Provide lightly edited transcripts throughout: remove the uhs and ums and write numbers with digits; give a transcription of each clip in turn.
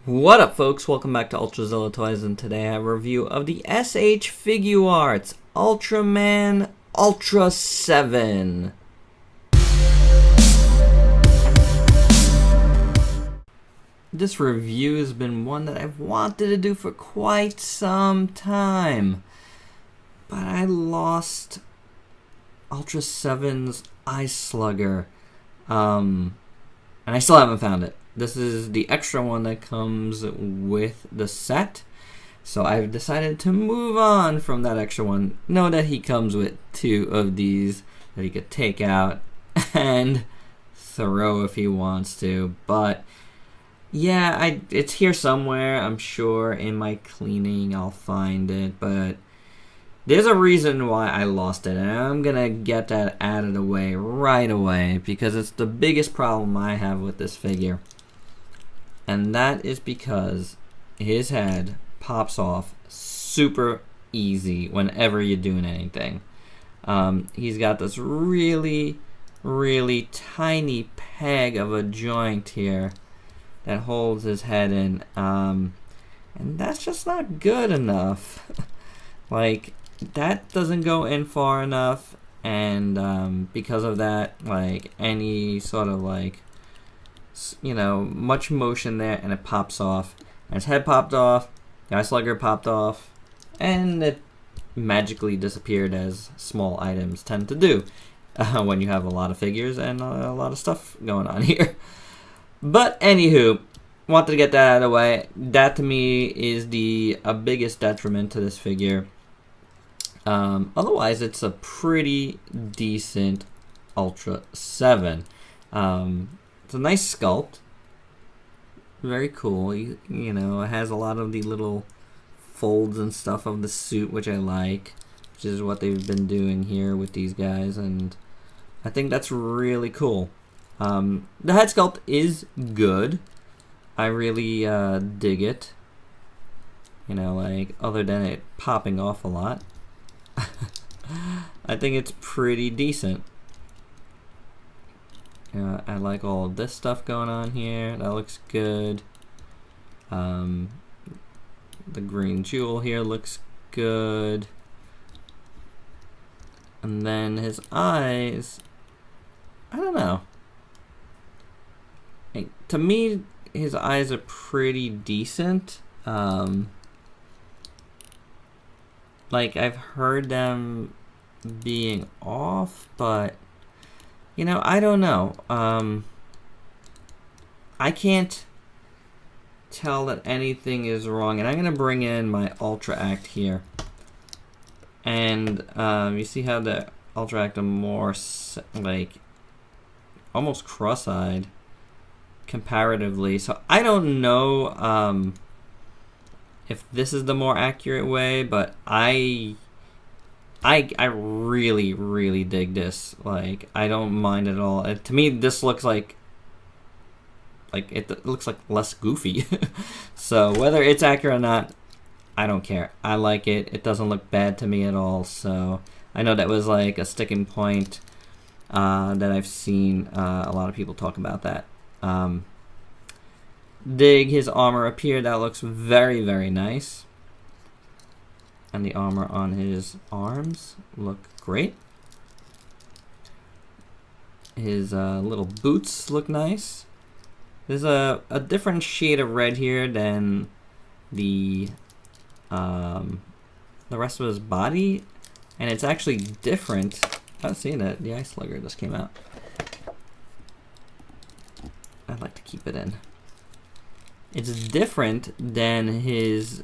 What up, folks? Welcome back to Ultrazilla Toys, and today I have a review of the SH Figuarts Ultraman Ultraseven. This review has been one that I've wanted to do for quite some time, but I lost Ultraseven's Ice Slugger, and I still haven't found it. This is the extra one that comes with the set, so I've decided to move on from that extra one. Know that he comes with two of these that he could take out and throw if he wants to, but yeah, it's here somewhere. I'm sure in my cleaning I'll find it, but there's a reason why I lost it, and I'm gonna get that added away right away because it's the biggest problem I have with this figure. And that is because his head pops off super easy whenever you're doing anything. He's got this really, really tiny peg of a joint here that holds his head in. And that's just not good enough. Like, that doesn't go in far enough. And because of that, like, any sort of, like, you know, much motion there, and it pops off. And his head popped off, the Ice Slugger popped off, and it magically disappeared, as small items tend to do when you have a lot of figures and a lot of stuff going on here. But anywho, wanted to get that out of the way. That to me is the biggest detriment to this figure. Otherwise, it's a pretty decent Ultra 7. It's a nice sculpt, very cool. You know, it has a lot of the little folds and stuff of the suit, which I like, which is what they've been doing here with these guys, and I think that's really cool. The head sculpt is good. I really dig it. You know, like, other than it popping off a lot, I think it's pretty decent. I like all of this stuff going on here. That looks good. The green jewel here looks good. And then his eyes, I don't know. To me, his eyes are pretty decent. Like, I've heard them being off, but you know, I don't know. I can't tell that anything is wrong, and I'm gonna bring in my Ultra Act here. And you see how the Ultra Act are more like almost cross-eyed comparatively. So I don't know if this is the more accurate way, but I really, really dig this. Like, I don't mind at all. To me, this looks like it looks like less goofy. So whether it's accurate or not, I don't care. I like it. It doesn't look bad to me at all. So I know that was like a sticking point that I've seen a lot of people talk about that. Dig his armor up here. That looks very, very nice. And the armor on his arms look great. His little boots look nice. There's a different shade of red here than the rest of his body, and it's actually different. I've seen it. The Ice Slugger just came out. I'd like to keep it in. It's different than his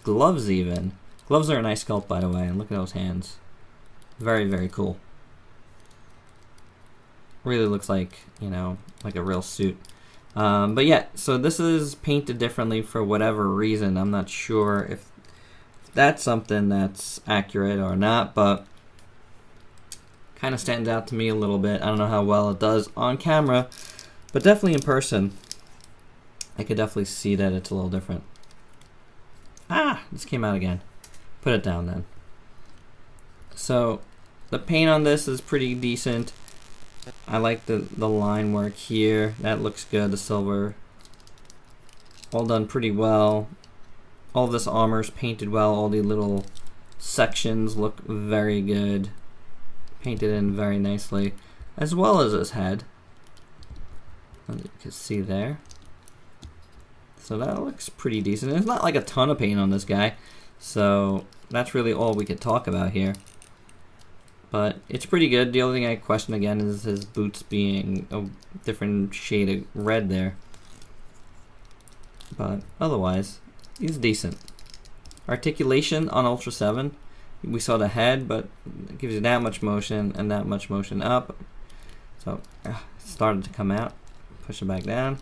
gloves even. Gloves are a nice sculpt, by the way, and look at those hands. Very, very cool. Really looks like, you know, like a real suit. But yeah, so this is painted differently for whatever reason. I'm not sure if that's something that's accurate or not, but kind of stands out to me a little bit. I don't know how well it does on camera, but definitely in person, I could definitely see that it's a little different. Ah, this came out again. Put it down then. So the paint on this is pretty decent. I like the line work here. That looks good. The silver all done pretty well. All of this armor is painted well. All the little sections look very good. Painted in very nicely. As well as his head. As you can see there. So that looks pretty decent. There's not like a ton of paint on this guy. So that's really all we could talk about here. But it's pretty good. The only thing I question again is his boots being a different shade of red there. But otherwise, he's decent. Articulation on Ultra 7. We saw the head, but it gives you that much motion and that much motion up. So it started to come out. Push it back down.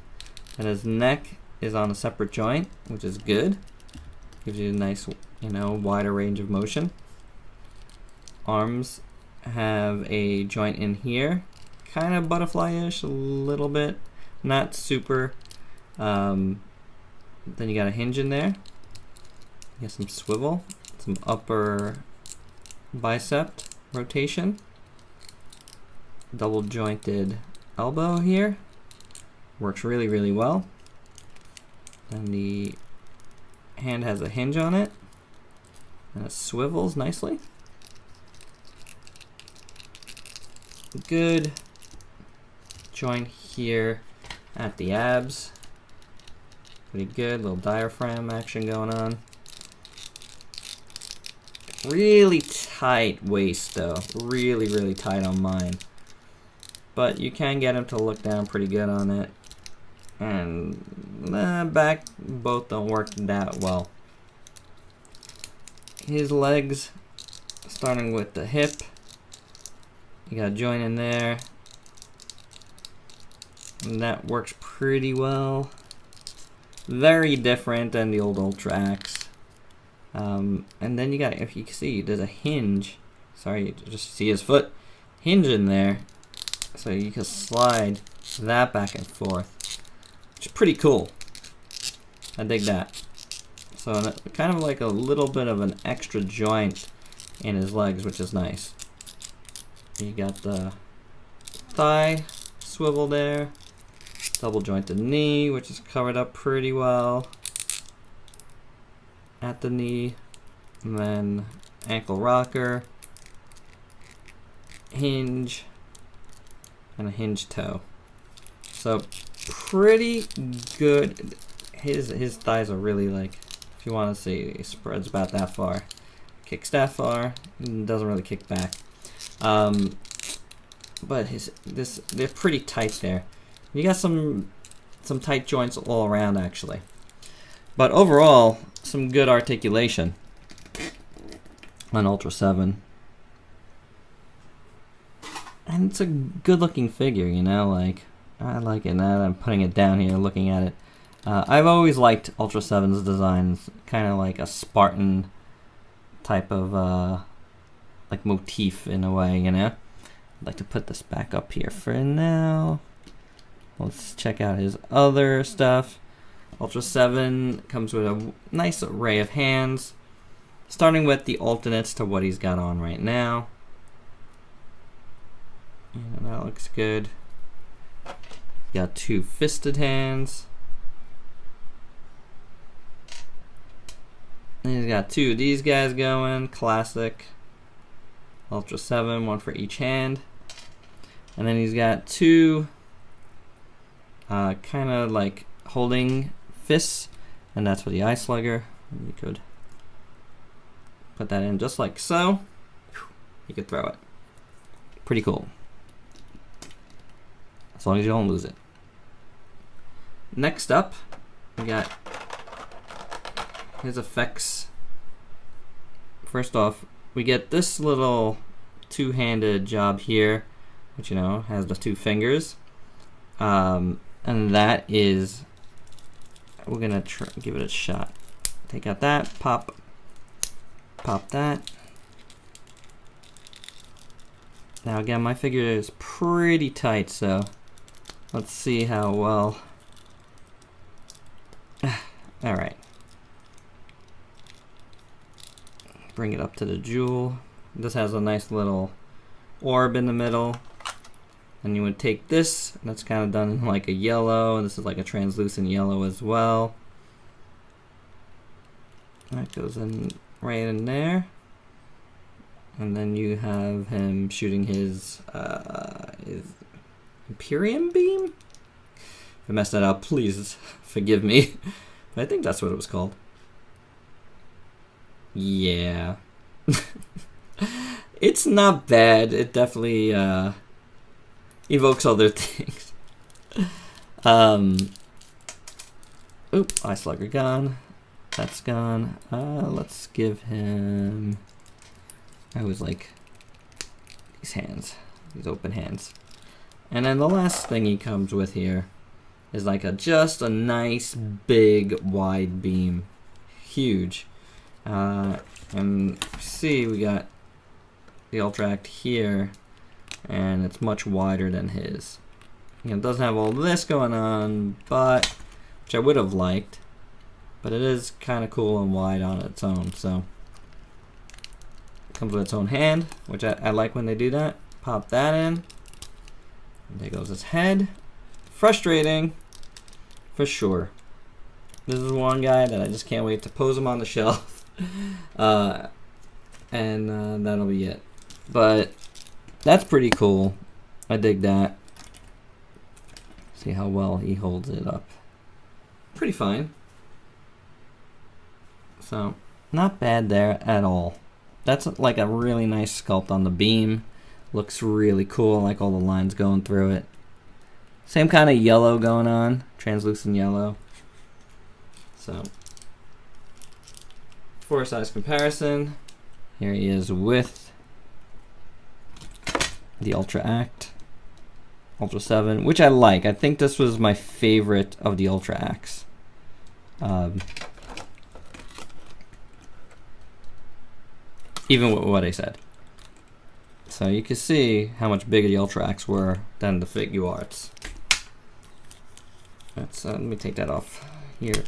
And his neck is on a separate joint, which is good. Gives you a nice, wider range of motion. Arms have a joint in here, kind of butterfly-ish a little bit, not super. Then you got a hinge in there. You got some swivel, some upper bicep rotation, double jointed elbow here, works really, really well. And the hand has a hinge on it, and it swivels nicely. Good joint here at the abs. Pretty good, little diaphragm action going on. Really tight waist though, really, really tight on mine. But you can get him to look down pretty good on it. And back, both don't work that well. His legs, starting with the hip. You got a joint in there, and that works pretty well. Very different than the old Ultra Axe. And then you got, if you can see, there's a hinge. Sorry, you just see his foot hinge in there, so you can slide that back and forth, which is pretty cool. I dig that. So kind of like a little bit of an extra joint in his legs, which is nice. You got the thigh swivel there, double jointed knee, which is covered up pretty well at the knee, and then ankle rocker, hinge, and a hinge toe. So pretty good. His thighs are really, like, if you want to see, he spreads about that far, kicks that far, and doesn't really kick back. But they're pretty tight there. You got some tight joints all around actually. But overall, some good articulation on Ultra 7. And it's a good looking figure, like, I like it. Now that I'm putting it down here, looking at it. I've always liked Ultra 7's designs, kind of like a Spartan type of like motif in a way, I'd like to put this back up here for now. Let's check out his other stuff. Ultra 7 comes with a nice array of hands, starting with the alternates to what he's got on right now. And that looks good. Got 2 fisted hands. And he's got 2 of these guys going, classic. Ultra 7, 1 for each hand. And then he's got 2 kind of like holding fists, and that's for the eye slugger. You could put that in just like so. You could throw it. Pretty cool. As long as you don't lose it. Next up, we got his effects. First off, we get this little 2-handed job here, which has the 2 fingers, and that is, we're gonna give it a shot. Take out that, pop that. Now again, my figure is pretty tight, so let's see how well. All right. Bring it up to the jewel. This has a nice little orb in the middle. And you would take this, and that's kind of done in like a yellow, and this is like a translucent yellow as well. That goes in right in there. And then you have him shooting his Imperium beam? If I messed that up, please forgive me. But I think that's what it was called. Yeah. It's not bad. It definitely evokes other things. Oop, Eye Slugger gone. That's gone. Let's give him... I was like... these hands. These open hands. And then the last thing he comes with here is like just a nice, big, wide beam. Huge. And see, we got the Ultra Act here, and it's much wider than his. You know, it doesn't have all this going on, but which I would have liked, but it is kind of cool and wide on its own. So it comes with its own hand, which I like when they do that. Pop that in, and there goes its head. Frustrating, for sure. This is one guy that I just can't wait to pose him on the shelf. And that'll be it. But that's pretty cool. I dig that. See how well he holds it up. Pretty fine. So, not bad there at all. That's like a really nice sculpt on the beam. Looks really cool, like all the lines going through it. Same kind of yellow going on, translucent yellow. So, for a size comparison, here he is with the Ultra Act, Ultraseven, which I like. I think this was my favorite of the Ultra Acts. Even with what I said. So you can see how much bigger the Ultra Acts were than the Figuarts. Let me take that off here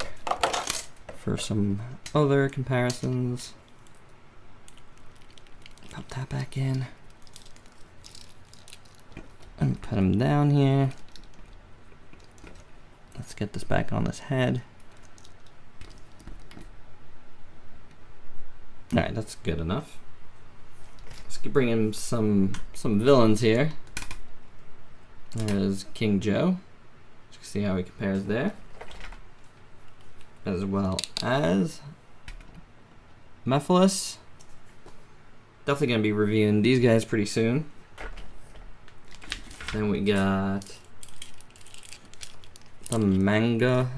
for some other comparisons. Pop that back in. And put him down here. Let's get this back on this head. Alright, that's good enough. Let's bring in some villains here. There's King Joe. Let's see how he compares there. As well as Mephiles. Definitely going to be reviewing these guys pretty soon. Then we got the Manga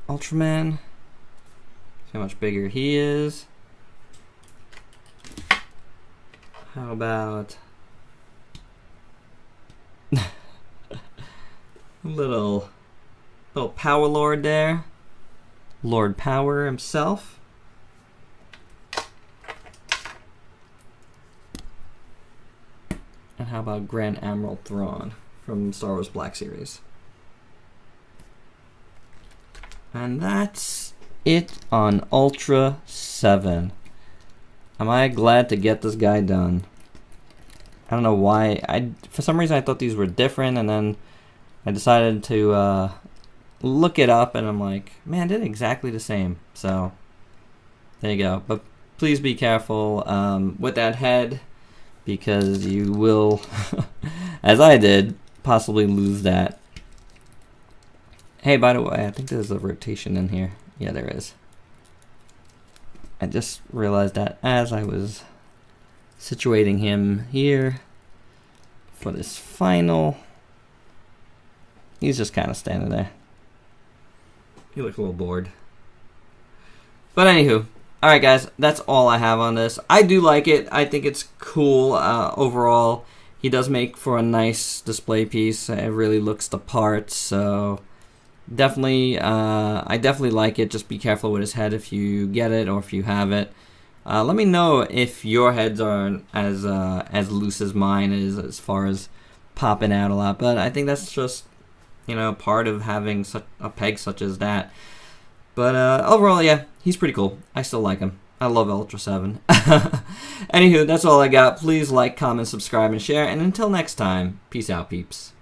Ultraman. See how much bigger he is. How about little Power Lord there, Lord Power himself. And how about Grand Admiral Thrawn from Star Wars Black Series? And that's it on Ultraseven. Am I glad to get this guy done? I don't know why. For some reason I thought these were different, and then I decided to look it up, and I'm like, man, they're exactly the same. So there you go. But please be careful with that head, because you will, as I did, possibly lose that. Hey, by the way, I think there's a rotation in here. Yeah, there is. I just realized that as I was situating him here for this final. He's just kind of standing there. He looks a little bored. But anywho, alright guys, that's all I have on this. I do like it. I think it's cool overall. He does make for a nice display piece. It really looks the part, so definitely, I definitely like it. Just be careful with his head if you get it or if you have it. Let me know if your heads are as loose as mine is as far as popping out a lot. But I think that's just, you know, part of having such a peg such as that. But overall, yeah, he's pretty cool. I still like him. I love Ultraseven. Anywho, that's all I got. Please like, comment, subscribe, and share. And until next time, peace out, peeps.